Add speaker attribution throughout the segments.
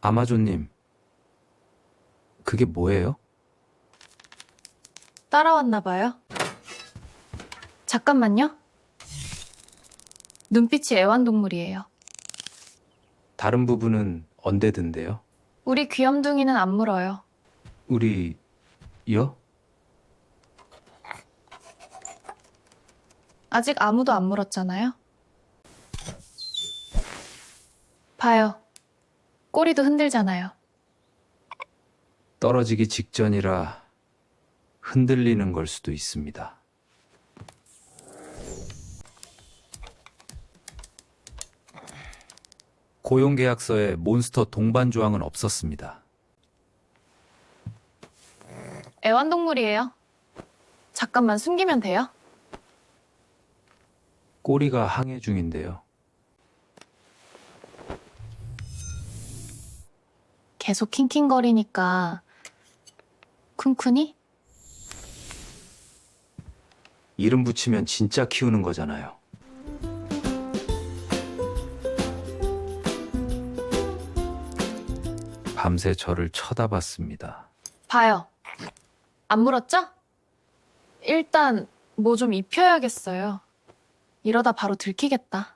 Speaker 1: 아마존님, 그게 뭐예요?
Speaker 2: 따라왔나 봐요. 잠깐만요. 눈빛이 애완동물이에요.
Speaker 1: 다른 부분은 언데드인데요.
Speaker 2: 우리 귀염둥이는 안 물어요.
Speaker 1: 우리요?
Speaker 2: 아직 아무도 안 물었잖아요. 봐요. 꼬리도 흔들잖아요.
Speaker 1: 떨어지기 직전이라 흔들리는 걸 수도 있습니다. 고용계약서에 몬스터 동반 조항은 없었습니다.
Speaker 2: 애완동물이에요. 잠깐만 숨기면 돼요?
Speaker 1: 꼬리가 항해 중인데요.
Speaker 2: 계속 킹킹거리니까 쿵쿵이?
Speaker 1: 이름 붙이면 진짜 키우는 거잖아요. 밤새 저를 쳐다봤습니다.
Speaker 2: 봐요. 안 물었죠? 일단 뭐 좀 입혀야겠어요. 이러다 바로 들키겠다.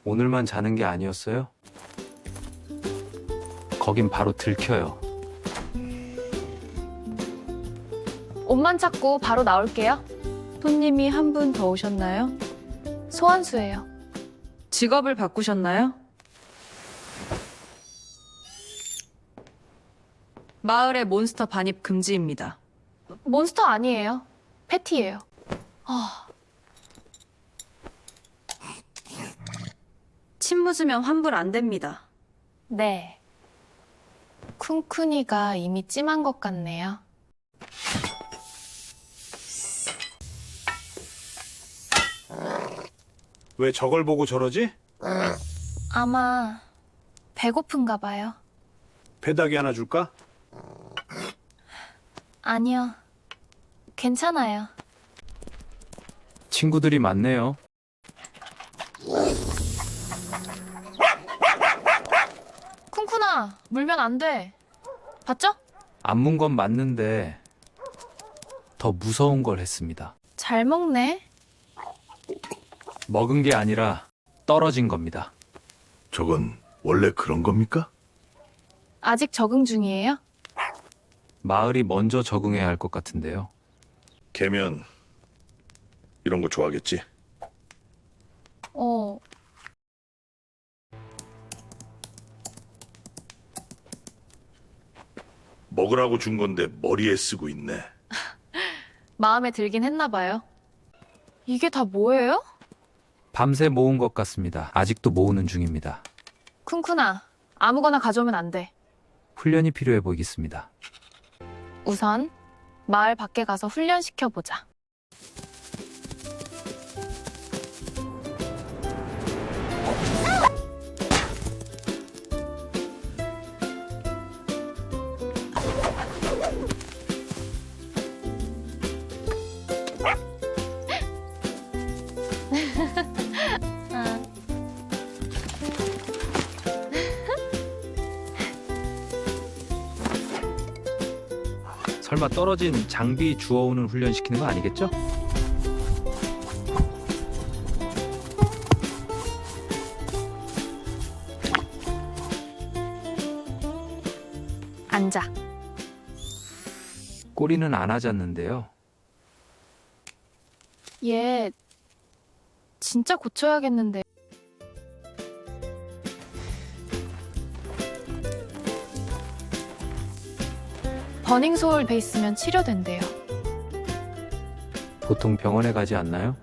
Speaker 1: 오늘만 자는 게 아니었어요? 거긴 바로 들켜요.
Speaker 2: 옷만 찾고 바로 나올게요.
Speaker 3: 손님이 한 분 더 오셨나요?
Speaker 2: 소환수예요.
Speaker 3: 직업을 바꾸셨나요? 마을에 몬스터 반입 금지입니다.
Speaker 2: 몬스터 아니에요. 패티예요.
Speaker 3: 침 묻으면 환불 안 됩니다.
Speaker 2: 네. 쿵쿵이가 이미 찜한 것 같네요.
Speaker 4: 왜 저걸 보고 저러지?
Speaker 2: 아마 배고픈가 봐요.
Speaker 4: 배닭이 하나 줄까?
Speaker 2: 아니요. 괜찮아요.
Speaker 1: 친구들이 많네요.
Speaker 2: 쿵쿵아, 물면 안 돼. 봤죠?
Speaker 1: 안 문 건 맞는데 더 무서운 걸 했습니다.
Speaker 2: 잘 먹네.
Speaker 1: 먹은 게 아니라 떨어진 겁니다.
Speaker 5: 저건 원래 그런 겁니까?
Speaker 2: 아직 적응 중이에요?
Speaker 1: 마을이 먼저 적응해야 할 것 같은데요.
Speaker 5: 개면 이런 거 좋아하겠지?
Speaker 2: 어,
Speaker 5: 먹으라고 준 건데 머리에 쓰고 있네.
Speaker 2: 마음에 들긴 했나 봐요. 이게 다 뭐예요?
Speaker 1: 밤새 모은 것 같습니다. 아직도 모으는 중입니다.
Speaker 2: 쿵쿵아, 아무거나 가져오면 안 돼.
Speaker 1: 훈련이 필요해 보이겠습니다.
Speaker 2: 우선 마을 밖에 가서 훈련시켜보자.
Speaker 1: 설마 떨어진 장비 주워오는 훈련 시키는 거 아니겠죠?
Speaker 2: 앉아.
Speaker 1: 꼬리는 안 하셨는데요.
Speaker 2: 얘 진짜 고쳐야겠는데. 버닝 소울 베이스면 치료된대요.
Speaker 1: 보통 병원에 가지 않나요?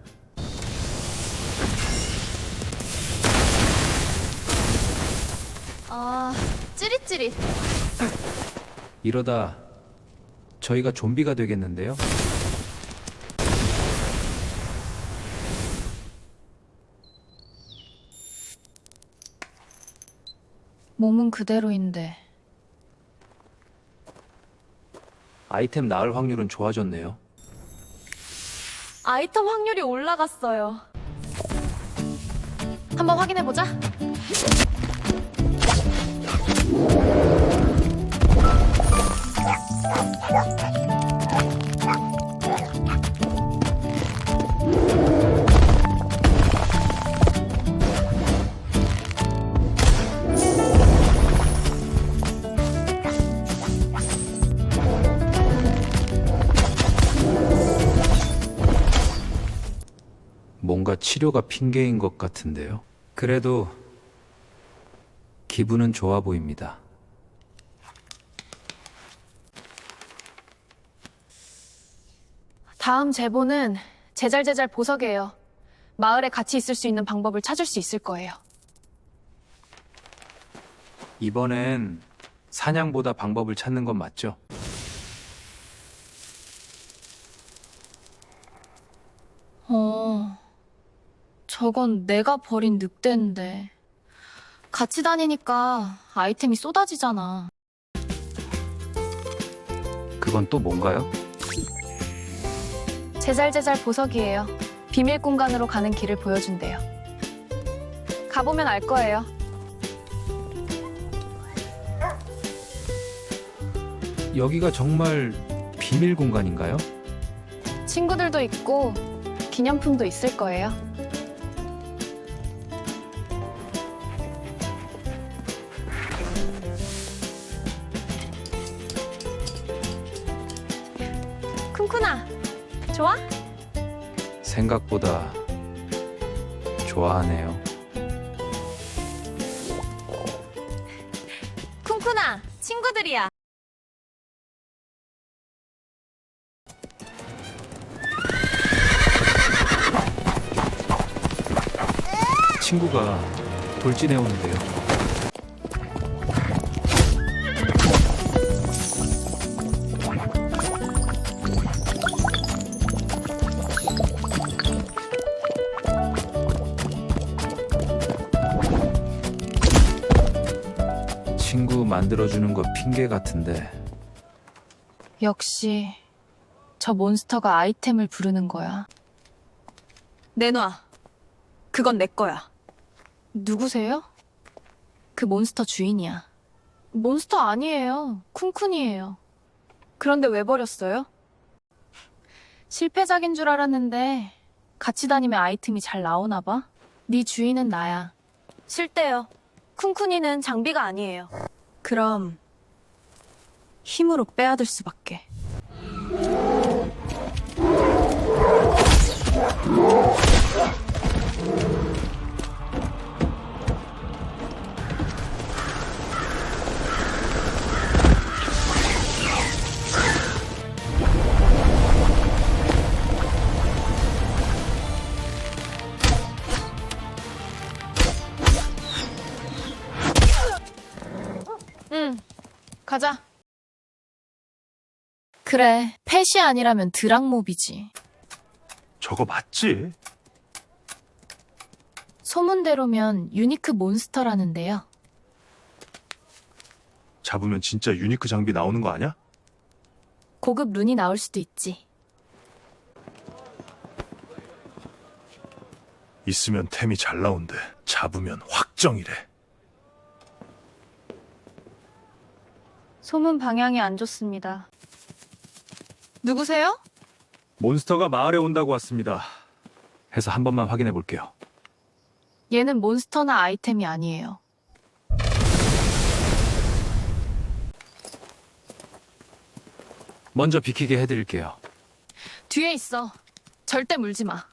Speaker 2: 아, 찌릿찌릿.
Speaker 1: 이러다 저희가 좀비가 되겠는데요.
Speaker 2: 몸은 그대로인데.
Speaker 1: 아이템 나을 확률은 좋아졌네요.
Speaker 2: 아이템 확률이 올라갔어요. 한번 확인해보자.
Speaker 1: 뭔가 치료가 핑계인 것 같은데요. 그래도 기분은 좋아 보입니다.
Speaker 2: 다음 제보는 제잘제잘 보석이에요. 마을에 같이 있을 수 있는 방법을 찾을 수 있을 거예요.
Speaker 1: 이번엔 사냥보다 방법을 찾는 건 맞죠?
Speaker 2: 저건 내가 버린 늑대인데. 같이 다니니까 아이템이 쏟아지잖아.
Speaker 1: 그건 또 뭔가요?
Speaker 2: 제잘제잘 보석이에요. 비밀 공간으로 가는 길을 보여준대요. 가보면 알 거예요.
Speaker 1: 여기가 정말 비밀 공간인가요?
Speaker 2: 친구들도 있고 기념품도 있을 거예요. 쿵쿠나, 좋아?
Speaker 1: 생각보다 좋아하네요.
Speaker 2: 쿵쿠나, 친구들이야.
Speaker 1: 친구가 돌진해 오는데요. 친구 만들어주는 거 핑계 같은데
Speaker 2: 역시 저 몬스터가 아이템을 부르는 거야.
Speaker 3: 내놔. 그건 내 거야.
Speaker 2: 누구세요? 그 몬스터 주인이야. 몬스터 아니에요. 쿵쿤이에요. 그런데 왜 버렸어요? 실패작인 줄 알았는데 같이 다니면 아이템이 잘 나오나 봐. 네 주인은 나야. 싫대요. 쿵쿤이는 장비가 아니에요.
Speaker 3: 그럼 힘으로 빼앗을 수밖에.
Speaker 2: 응, 가자. 그래, 펫이 아니라면 드락몹이지.
Speaker 4: 저거 맞지?
Speaker 2: 소문대로면 유니크 몬스터라는데요.
Speaker 4: 잡으면 진짜 유니크 장비 나오는 거 아니야?
Speaker 2: 고급 룬이 나올 수도 있지.
Speaker 5: 있으면 템이 잘 나온대. 잡으면 확정이래.
Speaker 2: 소문 방향이 안 좋습니다. 누구세요?
Speaker 1: 몬스터가 마을에 온다고 왔습니다. 해서 한 번만 확인해 볼게요.
Speaker 2: 얘는 몬스터나 아이템이 아니에요.
Speaker 1: 먼저 비키게 해드릴게요.
Speaker 2: 뒤에 있어. 절대 물지 마.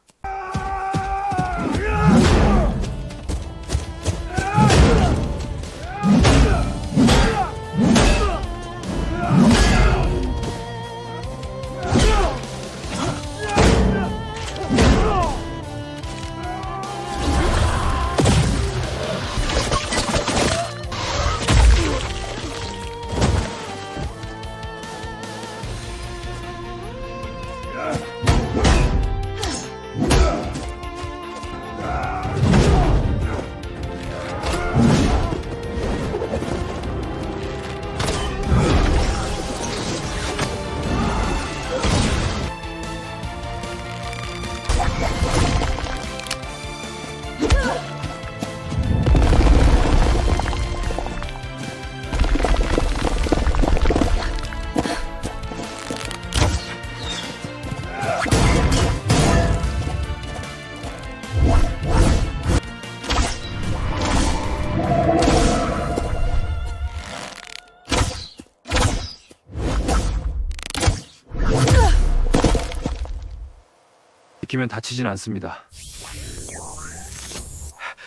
Speaker 1: 지키면 다치진 않습니다.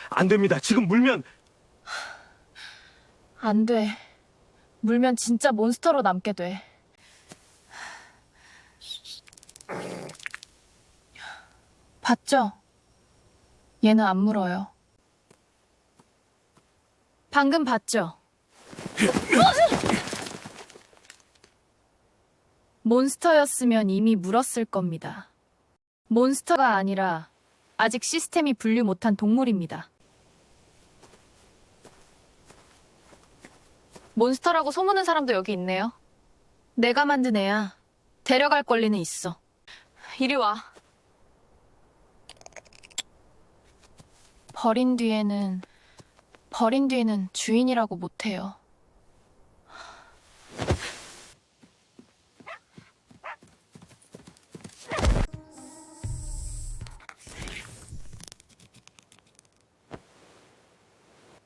Speaker 4: 안 됩니다. 지금 물면
Speaker 2: 안 돼. 물면 진짜 몬스터로 남게 돼. 봤죠? 얘는 안 물어요. 방금 봤죠? 몬스터였으면 이미 물었을 겁니다. 몬스터가 아니라 아직 시스템이 분류 못한 동물입니다. 몬스터라고 소문낸 사람도 여기 있네요. 내가 만든 애야. 데려갈 권리는 있어. 이리 와. 버린 뒤에는 주인이라고 못해요.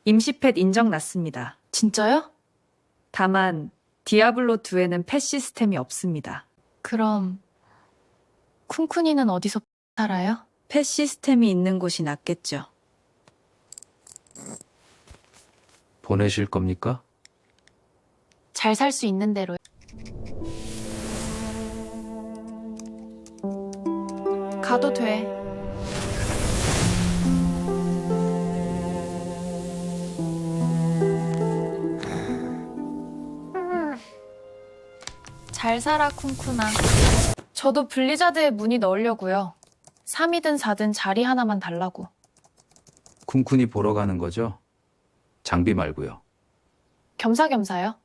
Speaker 3: 임시펫 인정 났습니다.
Speaker 2: 진짜요?
Speaker 3: 다만 디아블로2에는 펫 시스템이 없습니다.
Speaker 2: 그럼 쿵쿵이는 어디서 살아요?
Speaker 3: 펫 시스템이 있는 곳이 낫겠죠.
Speaker 1: 보내실 겁니까?
Speaker 2: 잘 살 수 있는 대로. 가도 돼. 잘 살아, 쿵쿵아. 저도 블리자드에 문의 넣으려고요. 3이든 4든 자리 하나만 달라고.
Speaker 1: 쿵쿵이 보러 가는 거죠? 장비 말고요.
Speaker 2: 겸사겸사요.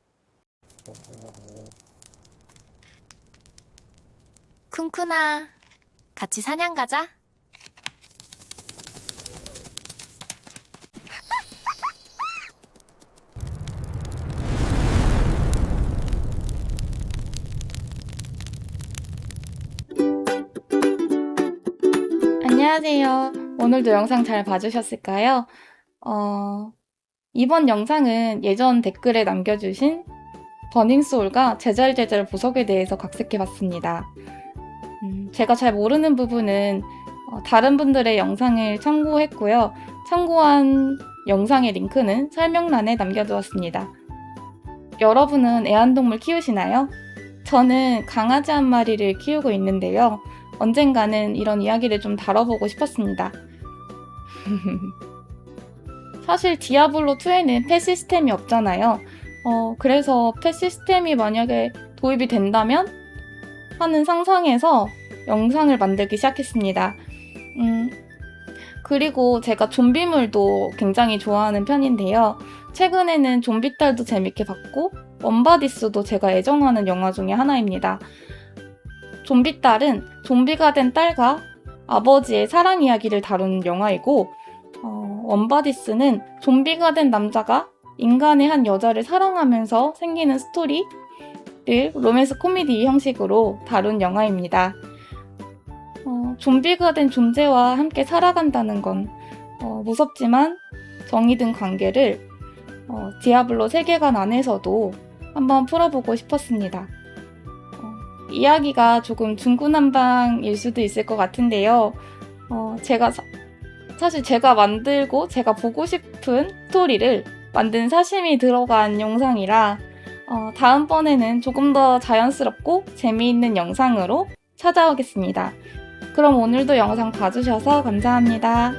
Speaker 2: 쿵쿵아, 같이 사냥 가자.
Speaker 6: 안녕하세요. 오늘도 영상 잘 봐주셨을까요? 이번 영상은 예전 댓글에 남겨주신 버닝소울과 제잘제잘 보석에 대해서 각색해봤습니다. 제가 잘 모르는 부분은 다른 분들의 영상을 참고했고요. 참고한 영상의 링크는 설명란에 남겨두었습니다. 여러분은 애완동물 키우시나요? 저는 강아지 한 마리를 키우고 있는데요. 언젠가는 이런 이야기를 좀 다뤄보고 싶었습니다. 사실 디아블로2에는 펫 시스템이 없잖아요. 그래서 펫 시스템이 만약에 도입이 된다면 하는 상상에서 영상을 만들기 시작했습니다. 그리고 제가 좀비물도 굉장히 좋아하는 편인데요. 최근에는 좀비딸도 재밌게 봤고 원바디스도 제가 애정하는 영화 중에 하나입니다. 좀비딸은 좀비가 된 딸과 아버지의 사랑 이야기를 다루는 영화이고 원바디스는 좀비가 된 남자가 인간의 한 여자를 사랑하면서 생기는 스토리를 로맨스 코미디 형식으로 다룬 영화입니다. 좀비가 된 존재와 함께 살아간다는 건 무섭지만 정이 든 관계를 디아블로 세계관 안에서도 한번 풀어보고 싶었습니다. 이야기가 조금 중구난방일 수도 있을 것 같은데요. 사실 제가 만들고 제가 보고 싶은 스토리를 만든 사심이 들어간 영상이라 다음번에는 조금 더 자연스럽고 재미있는 영상으로 찾아오겠습니다. 그럼 오늘도 영상 봐주셔서 감사합니다.